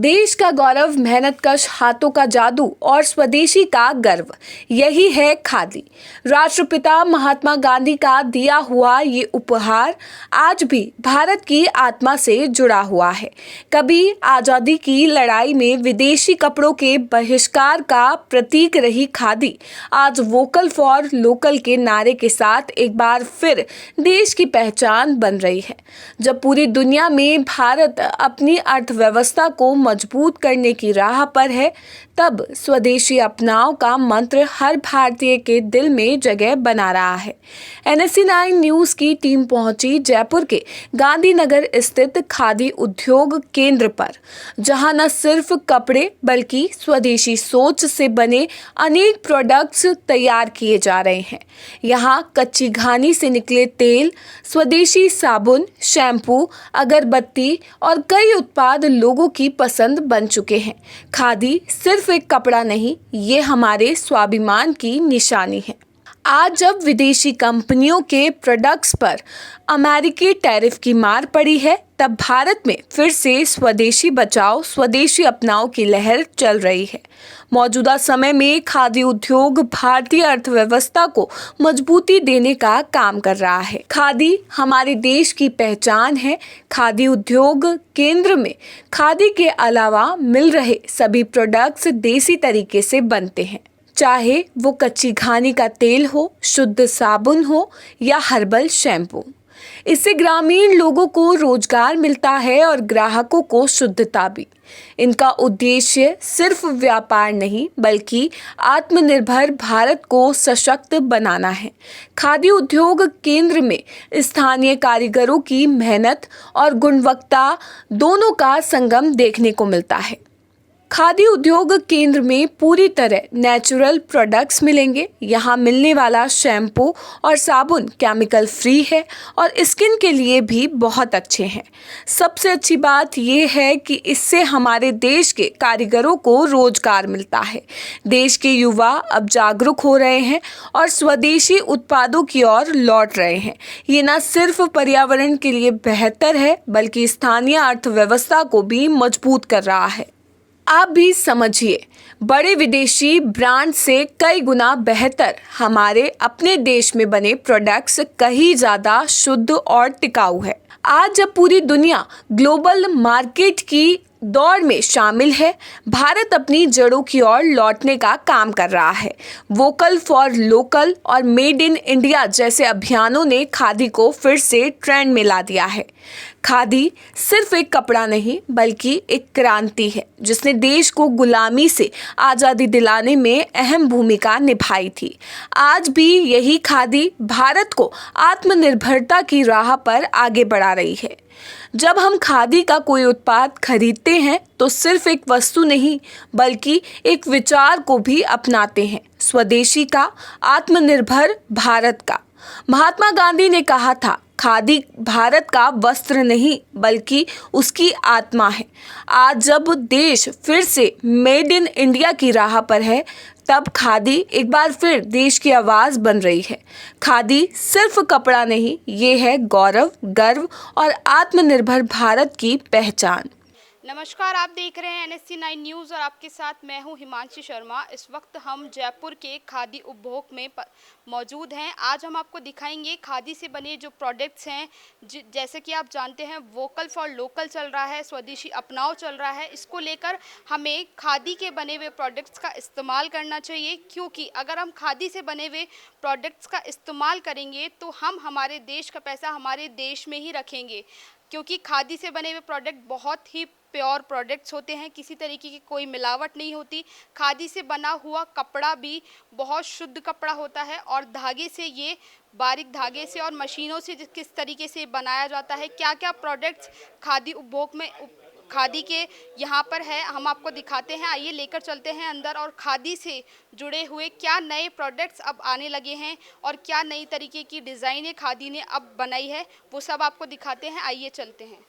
देश का गौरव, मेहनतकश हाथों का जादू और स्वदेशी का गर्व, यही है खादी। राष्ट्रपिता महात्मा गांधी का दिया हुआ ये उपहार आज भी भारत की आत्मा से जुड़ा हुआ है। कभी आज़ादी की लड़ाई में विदेशी कपड़ों के बहिष्कार का प्रतीक रही खादी, आज वोकल फॉर लोकल के नारे के साथ एक बार फिर देश की पहचान बन रही है। जब पूरी दुनिया में भारत अपनी अर्थव्यवस्था को मजबूत करने की राह पर है, तब स्वदेशी अपनाओ का मंत्र हर भारतीय के दिल में जगह बना रहा है। NSC9 न्यूज़ की टीम पहुंची जयपुर के गांधीनगर स्थित खादी उद्योग केंद्र पर, जहां न सिर्फ कपड़े बल्कि स्वदेशी सोच से बने अनेक प्रोडक्ट्स तैयार किए जा रहे हैं। यहां कच्ची घानी से निकले तेल, स्वदेशी साबुन, शैम्पू, अगरबत्ती और कई उत्पाद लोगों की पसंद बन चुके हैं। खादी सिर्फ एक कपड़ा नहीं, ये हमारे स्वाभिमान की निशानी है। आज जब विदेशी कंपनियों के प्रोडक्ट्स पर अमेरिकी टैरिफ की मार पड़ी है, तब भारत में फिर से स्वदेशी बचाओ स्वदेशी अपनाओ की लहर चल रही है। मौजूदा समय में खादी उद्योग भारतीय अर्थव्यवस्था को मजबूती देने का काम कर रहा है। खादी हमारे देश की पहचान है। खादी उद्योग केंद्र में खादी के अलावा मिल रहे सभी प्रोडक्ट्स देसी तरीके से बनते हैं, चाहे वो कच्ची घानी का तेल हो, शुद्ध साबुन हो या हर्बल शैम्पू। इससे ग्रामीण लोगों को रोजगार मिलता है और ग्राहकों को शुद्धता भी। इनका उद्देश्य सिर्फ व्यापार नहीं बल्कि आत्मनिर्भर भारत को सशक्त बनाना है। खादी उद्योग केंद्र में स्थानीय कारीगरों की मेहनत और गुणवत्ता दोनों का संगम देखने को मिलता है। खादी उद्योग केंद्र में पूरी तरह नेचुरल प्रोडक्ट्स मिलेंगे। यहाँ मिलने वाला शैम्पू और साबुन केमिकल फ्री है और स्किन के लिए भी बहुत अच्छे हैं। सबसे अच्छी बात यह है कि इससे हमारे देश के कारीगरों को रोजगार मिलता है। देश के युवा अब जागरूक हो रहे हैं और स्वदेशी उत्पादों की ओर लौट रहे हैं। ये न सिर्फ पर्यावरण के लिए बेहतर है बल्कि स्थानीय अर्थव्यवस्था को भी मजबूत कर रहा है। आप भी समझिए, बड़े विदेशी ब्रांड से कई गुना बेहतर हमारे अपने देश में बने प्रोडक्ट्स कहीं ज़्यादा शुद्ध और टिकाऊ है। आज जब पूरी दुनिया ग्लोबल मार्केट की दौड़ में शामिल है, भारत अपनी जड़ों की ओर लौटने का काम कर रहा है। वोकल फॉर लोकल और मेड इन इंडिया जैसे अभियानों ने खादी को फिर से ट्रेंड में ला दिया है। खादी सिर्फ एक कपड़ा नहीं बल्कि एक क्रांति है, जिसने देश को गुलामी से आज़ादी दिलाने में अहम भूमिका निभाई थी। आज भी यही खादी भारत को आत्मनिर्भरता की राह पर आगे बढ़ा रही है। जब हम खादी का कोई उत्पाद खरीदते हैं तो सिर्फ एक वस्तु नहीं बल्कि एक विचार को भी अपनाते हैं, स्वदेशी का, आत्मनिर्भर भारत का। महात्मा गांधी ने कहा था, खादी भारत का वस्त्र नहीं बल्कि उसकी आत्मा है। आज जब देश फिर से मेड इन इंडिया की राह पर है, तब खादी एक बार फिर देश की आवाज़ बन रही है। खादी सिर्फ कपड़ा नहीं, ये है गौरव, गर्व और आत्मनिर्भर भारत की पहचान। नमस्कार, आप देख रहे हैं NSC9 न्यूज़ और आपके साथ मैं हूं हिमांशी शर्मा। इस वक्त हम जयपुर के खादी उपभोग में मौजूद हैं। आज हम आपको दिखाएंगे खादी से बने जो प्रोडक्ट्स हैं। जैसे कि आप जानते हैं, वोकल फॉर लोकल चल रहा है, स्वदेशी अपनाओ चल रहा है। इसको लेकर हमें खादी के बने हुए प्रोडक्ट्स का इस्तेमाल करना चाहिए, क्योंकि अगर हम खादी से बने हुए प्रोडक्ट्स का इस्तेमाल करेंगे तो हम हमारे देश का पैसा हमारे देश में ही रखेंगे, क्योंकि खादी से बने हुए प्रोडक्ट बहुत ही प्योर प्रोडक्ट्स होते हैं, किसी तरीके की कोई मिलावट नहीं होती। खादी से बना हुआ कपड़ा भी बहुत शुद्ध कपड़ा होता है और धागे से, ये बारीक धागे से और मशीनों से किस तरीके से बनाया जाता है, क्या क्या प्रोडक्ट्स खादी उपभोग में खादी के यहाँ पर है, हम आपको दिखाते हैं। आइए लेकर चलते हैं अंदर और खादी से जुड़े हुए क्या नए प्रोडक्ट्स अब आने लगे हैं और क्या नई तरीके की डिज़ाइनें खादी ने अब बनाई है, वो सब आपको दिखाते हैं। आइए चलते हैं।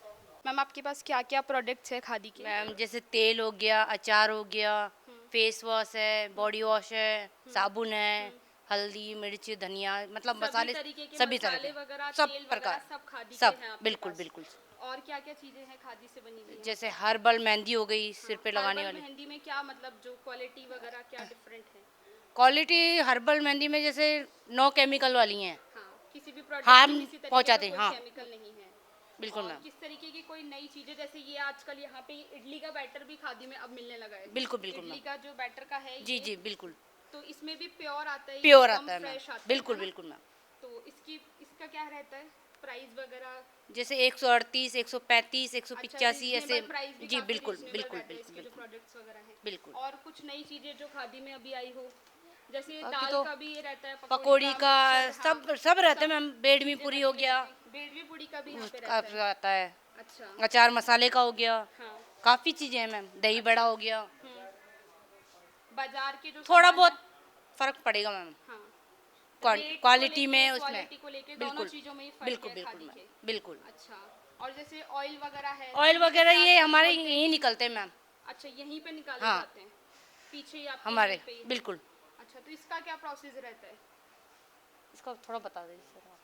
मैम, आपके पास क्या क्या प्रोडक्ट्स है खादी के? मैम, जैसे तेल हो गया, अचार हो गया, फेस वॉश है, बॉडी वॉश है, साबुन है, हल्दी, मिर्च, धनिया, मतलब सभी मसाले, तरीके के सभी मसाले तरह के, वगैरह, सब तेल प्रकार, वगैरह सब खादी के सब, हैं आपके बिल्कुल पास। बिल्कुल। और क्या क्या चीजें हैं खादी से बनी हुई हैं? जैसे हर्बल मेहंदी हो गई, सिर पे लगाने हर्बल वाली। मेहंदी में क्या मतलब जो क्वालिटी वगैरह क्या डिफरेंट है? क्वालिटी हर्बल मेहंदी में जैसे नो केमिकल वाली हैं, हाँ, किसी भी प्रोडक्ट में हार्म किसी तरीके का पहुंचाते हैं, कोई हाँ केमिकल नहीं है। बिल्कुल और मैम, किस तरीके की कोई नई चीजें, जैसे ये आजकल यहाँ पे इडली का बैटर भी खादी में अब मिलने लगा है। बिल्कुल बिल्कुल इडली मैम, का जो बैटर का है जी ये, जी बिल्कुल, तो इसमें भी प्योर आता है, ये प्योर एकदम आता है मैम, फ्रेश आता है बिल्कुल ना? बिल्कुल मैम। तो इसका क्या रहता है प्राइस वगैरह? जैसे 138, 135, अच्छा, 185 ऐसे, रीजनेबल प्राइस भी जी काफी बिल्कुल रीजनेबल बिल्कुल रहता है बिल्कुल इसके जो बिल्कुल प्रोडक्ट्स वगैरह हैं। बिल्कुल। और कुछ नई चीजें जो खादी में अभी आई हो, जैसे बाकी दाल तो का भी ये रहता है, पकौड़ी पकौड़ी का, का, मिक्सचर, हाँ, सब सब रहता है सब मैम, बेडमी चीजें पूरी हो बनती गया, रहती हैं। बेडवी पूड़ी का भी यहाँ पे उसका रहता है। आता है, अच्छा। अचार मसाले का हो गया, हाँ। काफ़ी चीज़ें हैं मैम, दही बड़ा हो गया, बाजार के जो थोड़ा सामान है, बहुत फ़र्क पड़ेगा मैम, हाँ, रेट को क्वालिटी लेके, में, उसमें, क्वालिटी को लेके दोनों बिल्कुल चीजों में ही फर्क बिल्कुल है बिल्कुल खादी मैम, के। बिल्कुल। अच्छा। और जैसे ऑयल वगैरह है, ऑयल तो वगैरह जैसे ये आजकल हमारे बोलते हैं यहीं कि, निकलते हैं मैम, अच्छा, यहीं पे निकाले हाँ जाते हैं, पीछे ही आपके हमारे, यहीं पे ही है। बिल्कुल। अच्छा, तो इसका क्या प्रोसेस रहता है? इसका थोड़ा बता दीजिए सर आप।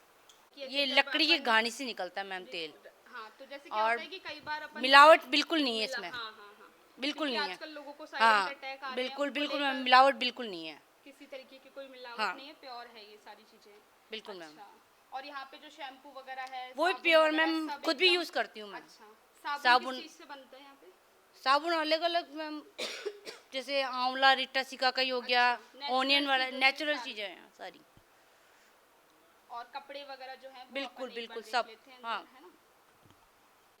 कि ऐसे ये जब लकड़ी की अपन, घानी से निकलता है मैम तेल, हाँ, तो जैसे क्या और होता है कि कई बार अपन मिलावट बिल्कुल नहीं है मिला, इसमें, हाँ हाँ हाँ, बिल्कुल क्योंकि नहीं है, आजकल लोगों को साइलेंट हाँ अटैक आ रहे हैं, बिल्कुल उनको बिल्कुल मैम, लेकर मिलावट बिल्कुल नहीं है, किसी तरीके की कोई मिलावट हाँ नहीं है, प्योर है ये सारी चीजें। बिल्कुल मैम। अच्छा। और यहाँ पे जो शैम्पू वगैरह है, वो भी साबुन प्योर वगैरह, मैम, सब खुद भी एकदम। यूज़ करती हूँ मैम। अच्छा। साबुन किस साबुन, चीज़ से बनता है यहाँ पे? साबुन अलग अलग मैम, जैसे आंवला रिट्टा सिका का ही हो गया, अच्छा, ओनियन नेचुरल वाला, चीज़ों से नेचुरल सारी। चीज़ें हैं सारी, और कपड़े वगैरह जो हैं वो बिल्कुल अपन एक बार बिल्कुल देख सब, लेते हैं हाँ अंदर, है ना?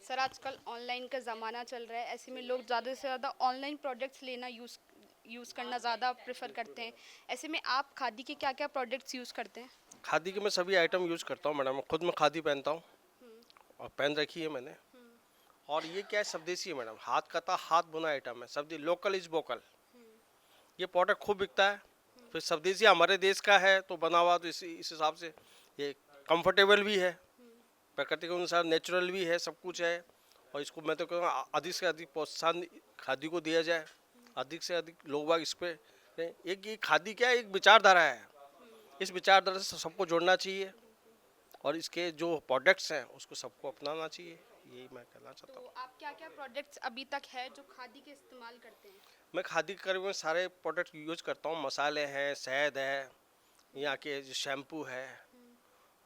सर, आजकल ऑनलाइन का ज़माना चल रहा है, ऐसे में लोग ज़्यादा से ज़्यादा ऑनलाइन प्रोडक्ट्स लेना यूज़ करना ज़्यादा प्रेफर करते हैं। ऐसे में आप खादी के क्या क्या प्रोडक्ट्स यूज़ करते हैं? खादी के मैं सभी आइटम यूज़ करता हूँ मैडम, खुद मैं खादी पहनता हूँ और पहन रखी है मैंने। और ये क्या है, स्वदेशी है मैडम, हाथ कता हाथ बुना आइटम है, सब लोकल इज वोकल। ये प्रोडक्ट खूब बिकता है, फिर स्वदेशी हमारे देश का है तो बना हुआ, तो इस हिसाब से ये कंफर्टेबल भी है, प्रकृति के अनुसार नेचुरल भी है, सब कुछ है। और इसको मैं तो कहूँगा अधिक से अधिक प्रोत्साहन खादी को दिया जाए, अधिक से अधिक लोग बाग इस पे एक ये खादी क्या है, एक विचारधारा है, इस विचारधारा से सबको जोड़ना चाहिए और इसके जो प्रोडक्ट्स हैं उसको सबको अपनाना चाहिए, यही मैं कहना चाहता हूँ। तो आप क्या क्या प्रोडक्ट्स अभी तक है जो खादी के इस्तेमाल करते हैं? मैं खादी के करीबन सारे प्रोडक्ट यूज करता हूँ, मसाले हैं, शहद है, यहाँ के जो शैम्पू है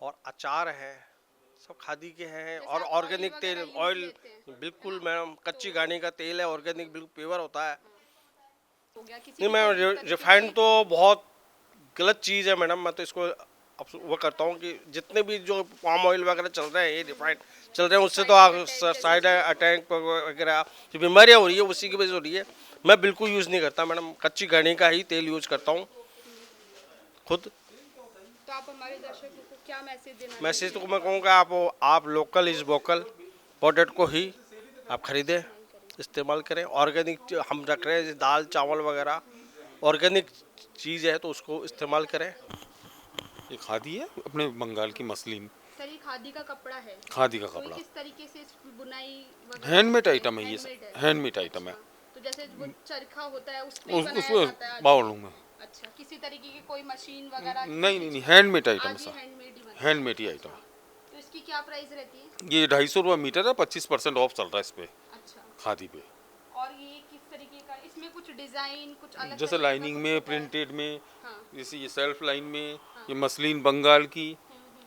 और अचार है, सब खादी के हैं। जैसे और आप ऑर्गेनिक ऑयल तेल, वगैरह यूज़ ऑयल लेते हैं, बिल्कुल है ना? मैडम, कच्ची तो घानी का तेल है, ऑर्गेनिक बिल्कुल प्योर होता है। हो गया किसी नहीं भी मैम, तरीके रिफाइंड के। तो बहुत गलत चीज़ है मैडम, मैं तो इसको वो करता हूँ कि जितने भी जो पाम ऑयल वगैरह चल रहे हैं, ये रिफाइंड चल रहे हैं, उससे तो साइलेंट अटैक जैसी साइड चीज़। अटैक वगैरह जो बीमारियाँ हो रही है उसी की वजह से हो रही है। मैं बिल्कुल यूज़ नहीं करता मैडम, कच्ची घानी का ही तेल यूज़ करता हूँ खुद। तो आप हमारे दर्शकों को क्या मैसेज देना मैसेज चाहेंगे? तो मैं कहूँगा, आप लोकल इज़ वोकल प्रोडक्ट को ही आप खरीदें, इस्तेमाल करें। ऑर्गेनिक हम रख रहे हैं, दाल चावल वगैरह ऑर्गेनिक चीज़ है तो उसको इस्तेमाल करें। ये खादी है अपने बंगाल की मसलिन, सर, ये खादी का कपड़ा है, खादी का तो ये कपड़ा, किस तरीके से इस बुनाई वगैरह हैंडमेड होती आइटम है ये, हैंडमेड है? हैंडमेड आइटम है। अच्छा, तो जैसे वो चरखा होता है उस पे ही बनाया उसमें जाता है आज भी? बावलों में, अच्छा, किसी तरीके की कोई मशीन वगैरह नहीं नहीं नहीं, हैंडमेड आइटम है आज ये सर, हैंडमेड ही बनता है? हैंडमेड ही आइटम। तो इसकी क्या प्राइस रहती है? ये 250 रुपये मीटर है, 25% ऑफ चल रहा है इस पे, अच्छा। खादी पे। और ये किस तरीके का, इसमें कुछ डिजाइन कुछ अलग जैसे तरीके का लाइनिंग कुछ में, होता है? प्रिंटेड में, हाँ। जैसे ये सेल्फ लाइन में, ये मसलिन बंगाल की,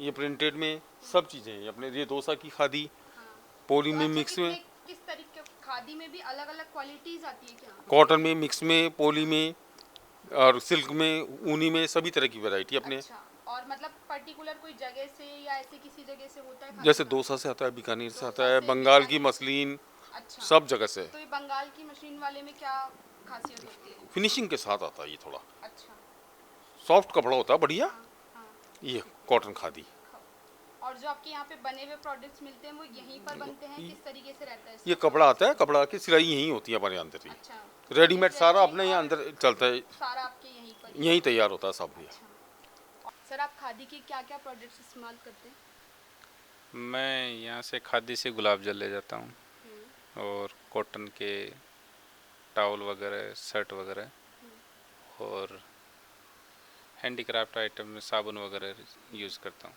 ये प्रिंटेड में, सब चीज़ें हैं अपने। ये दोसा की खादी, हाँ। पोली तो में, अच्छा, मिक्स में, किस तरीके खादी में भी अलग अलग क्वालिटीज आती है क्या? कॉटन में, मिक्स में, पोली में और सिल्क में, ऊनी में, सभी तरह की वैरायटी अपने। अच्छा। और मतलब पर्टिकुलर कोई जगह से या ऐसे किसी जगह से होता है खादी जैसे का? दोसा से आता है, बीकानेर से आता दोसा है, से, बंगाल की बीकानेर से। मसलिन, अच्छा। सब जगह से। तो ये बंगाल की मशीन वाले में क्या खासियत होती है? फिनिशिंग के साथ आता है ये, थोड़ा अच्छा। सॉफ्ट कपड़ा होता है, बढ़िया। हाँ हाँ। ये कॉटन खादी, और जो आपके यहाँ पे बने हुए प्रोडक्ट्स मिलते हैं वो यहीं पर बनते हैं, किस तरीके से रहता है ये इसका? कपड़ा आता है, कपड़ा की सिलाई यहीं होती है हमारे अंदर ही, अच्छा। रेडीमेड सारा Manufacturing अपने यहाँ और अंदर चलता है, सारा आपके यहीं पर ही? यहीं तैयार होता है सब ये। सर, आप खादी के क्या क्या प्रोडक्ट्स इस्तेमाल करते हैं? मैं यहाँ से खादी से गुलाब जल ले जाता हूँ और कॉटन के टावल वगैरह, शर्ट वगैरह, और हैंडीक्राफ्ट आइटम में साबुन वगैरह यूज़ करता हूँ।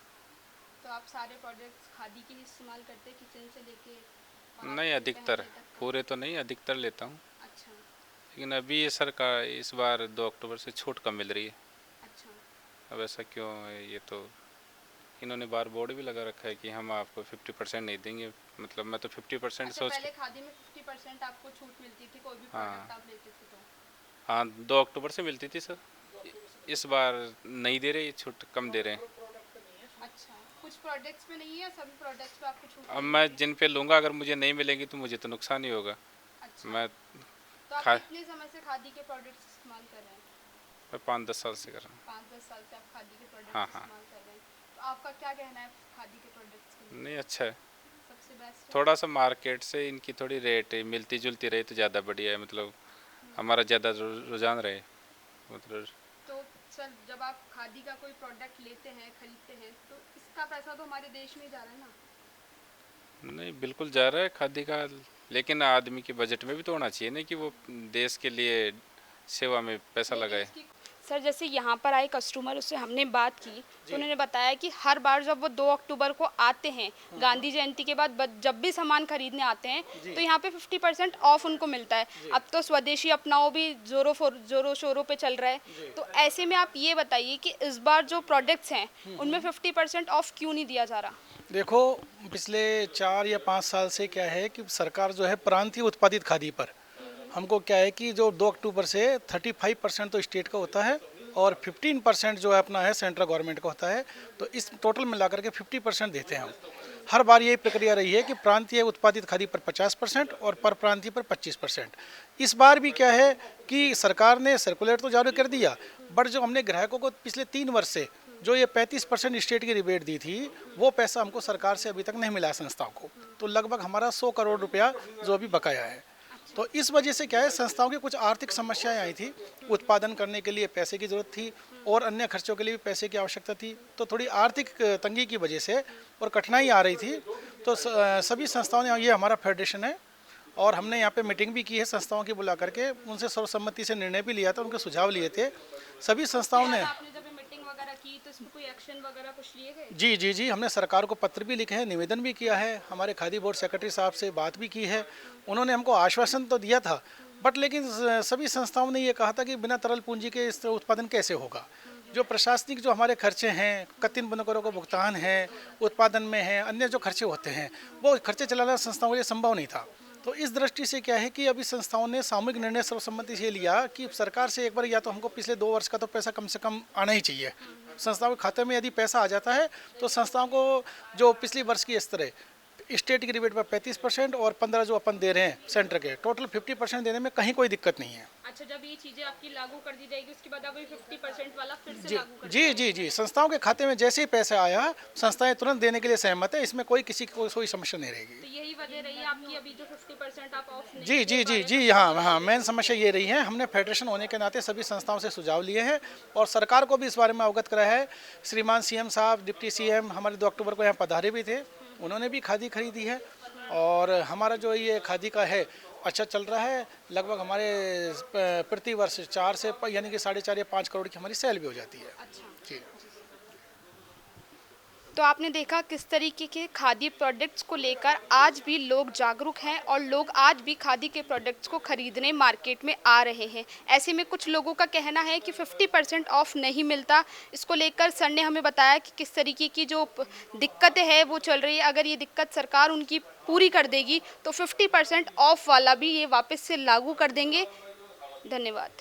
तो आप सारे प्रोडक्ट्स खादी के ही इस्तेमाल करते हैं, किचन से लेके बाहर नहीं, से अधिकतर, पहनने तक का? पूरे तो नहीं, अधिकतर लेता हूँ। अच्छा लेकिन अभी ये सरकार इस बार 2 अक्टूबर से छूट कम मिल रही है। अच्छा। अब ऐसा क्यों है, ये तो इन्होंने बार बोर्ड भी लगा रखा है कि हम आपको 50% नहीं देंगे। मतलब मैं तो 50% अच्छा, सोच पहले के, खादी में 50% आपको छूट मिलती थी, कोई भी हाँ। प्रोडक्ट आप लेते थे तो? हाँ 2 अक्टूबर से मिलती थी सर, इस बार नहीं दे रहे, ये छूट कम दे रहे हैं। अच्छा, कुछ प्रोडक्ट्स पे नहीं है, सभी प्रोडक्ट्स पे आपको छूट अब मिलती मैं है? जिन पे लूँगा अगर मुझे नहीं मिलेंगी तो मुझे तो नुकसान ही होगा। अच्छा, मैं तो आप खा कितने समय से खादी के प्रोडक्ट्स इस्तेमाल कर रहे हैं? मैं 5-10 साल से कर रहा हूँ। 5-10 साल से आप खादी के प्रोडक्ट्स हाँ, हाँ। इस्तेमाल कर रहे हैं। तो आपका क्या कहना है खादी के प्रोडक्ट्स के लिए? नहीं, अच्छा है। सबसे बेस्ट है? थोड़ा सा मार्केट से इनकी थोड़ी रेट मिलती जुलती रही तो ज़्यादा बढ़िया है। मतलब हमारा ज़्यादा रुझान रहे। मतलब तो सर, जब आप खादी का कोई प्रोडक्ट लेते हैं, खरीदते हैं, तो इसका पैसा तो हमारे देश में ही जा रहा है ना? नहीं, बिल्कुल जा रहा है खादी का, लेकिन आदमी के बजट में भी तो होना चाहिए ना कि वो देश के लिए सेवा में पैसा लगाए। सर, जैसे यहाँ पर आए कस्टमर, उससे हमने बात की तो उन्होंने बताया कि हर बार जब वो 2 अक्टूबर को आते हैं, गांधी जयंती के बाद जब भी सामान खरीदने आते हैं तो यहाँ पे 50% ऑफ उनको मिलता है। अब तो स्वदेशी अपनाओ भी जोरों शोरों पे चल रहा है, तो ऐसे में आप ये बताइए कि इस बार जो प्रोडक्ट्स हैं उनमें 50% ऑफ क्यों नहीं दिया जा रहा? देखो, पिछले 4 या 5 साल से क्या है कि सरकार जो है प्रांतीय उत्पादित खादी पर हमको क्या है कि जो 2 अक्टूबर से 35% तो स्टेट का होता है और 15% जो है अपना है सेंट्रल गवर्नमेंट का होता है। तो इस टोटल मिला करके 50% देते हैं हम। हर बार यही प्रक्रिया रही है कि प्रांतीय उत्पादित खादी पर 50% और पर प्रांतीय पर 25%। इस बार भी क्या है कि सरकार ने सर्कुलेट तो जारी कर दिया, बट जो हमने ग्राहकों को पिछले 3 वर्ष से जो ये 35% स्टेट की रिबेट दी थी, वो पैसा हमको सरकार से अभी तक नहीं मिला संस्थाओं को। तो लगभग हमारा 100 करोड़ रुपया जो अभी बकाया है। तो इस वजह से क्या है, संस्थाओं की कुछ आर्थिक समस्याएं आई थी, उत्पादन करने के लिए पैसे की ज़रूरत थी और अन्य खर्चों के लिए भी पैसे की आवश्यकता थी। तो थोड़ी आर्थिक तंगी की वजह से और कठिनाई आ रही थी, तो सभी संस्थाओं ने, ये हमारा फेडरेशन है और हमने यहाँ पे मीटिंग भी की है संस्थाओं की बुला करके, उनसे सर्वसम्मति से निर्णय भी लिया था, उनके सुझाव लिए थे सभी संस्थाओं ने। आपने जब ये मीटिंग वगैरह की तो इसमें कोई एक्शन वगैरह कुछ लिए गए? जी जी जी, हमने सरकार को पत्र भी लिखे हैं, निवेदन भी किया है, हमारे खादी बोर्ड सेक्रेटरी साहब से बात भी की है। उन्होंने हमको आश्वासन तो दिया था, बट लेकिन सभी संस्थाओं ने ये कहा था कि बिना तरल पूंजी के इस उत्पादन कैसे होगा। जो प्रशासनिक जो हमारे खर्चे हैं, कत्तिन बुनकरों को भुगतान है, उत्पादन में है, अन्य जो खर्चे होते हैं, वो खर्चे चलाना संस्थाओं के लिए संभव नहीं था। तो इस दृष्टि से क्या है कि अभी संस्थाओं ने सामूहिक निर्णय सर्वसम्मति से लिया कि सरकार से एक बार या तो हमको पिछले 2 वर्ष का तो पैसा कम से कम आना ही चाहिए। संस्थाओं के खाते में यदि पैसा आ जाता है तो संस्थाओं को जो पिछली वर्ष की स्तर है, स्टेट की रिबेट पर 35% और 15 जो अपन दे रहे हैं सेंटर के, टोटल 50% देने में कहीं कोई दिक्कत नहीं है। अच्छा, जब ये चीजें आपकी लागू कर दी जाएगी उसके बाद आप ये 50% वाला फिर से जी लागू कर जी जी जी, संस्थाओं के खाते में जैसे ही पैसा आया, संस्थाएं तुरंत देने के लिए सहमत है, इसमें कोई किसी की कोई समस्या नहीं रहेगी। तो यही वजह रही है आपकी अभी जो 50% आप ऑफ नहीं जी जी जी जी, हाँ हाँ, मेन समस्या ये रही है। हमने फेडरेशन होने के नाते सभी संस्थाओं से सुझाव लिए हैं और सरकार को भी इस बारे में अवगत कराया है। श्रीमान सीएम साहब, डिप्टी सीएम हमारे 2 अक्टूबर को यहाँ पधारे भी थे, उन्होंने भी खादी खरीदी है और हमारा जो ये खादी का है अच्छा चल रहा है। लगभग हमारे प्रति वर्ष 4 से यानी कि 4.5 या 5 करोड़ की हमारी सेल भी हो जाती है। जी। तो आपने देखा किस तरीके के खादी प्रोडक्ट्स को लेकर आज भी लोग जागरूक हैं और लोग आज भी खादी के प्रोडक्ट्स को खरीदने मार्केट में आ रहे हैं। ऐसे में कुछ लोगों का कहना है कि 50% ऑफ नहीं मिलता। इसको लेकर सर ने हमें बताया कि किस तरीके की जो दिक्कतें हैं वो चल रही है। अगर ये दिक्कत सरकार उनकी पूरी कर देगी तो 50% ऑफ वाला भी ये वापस से लागू कर देंगे। धन्यवाद।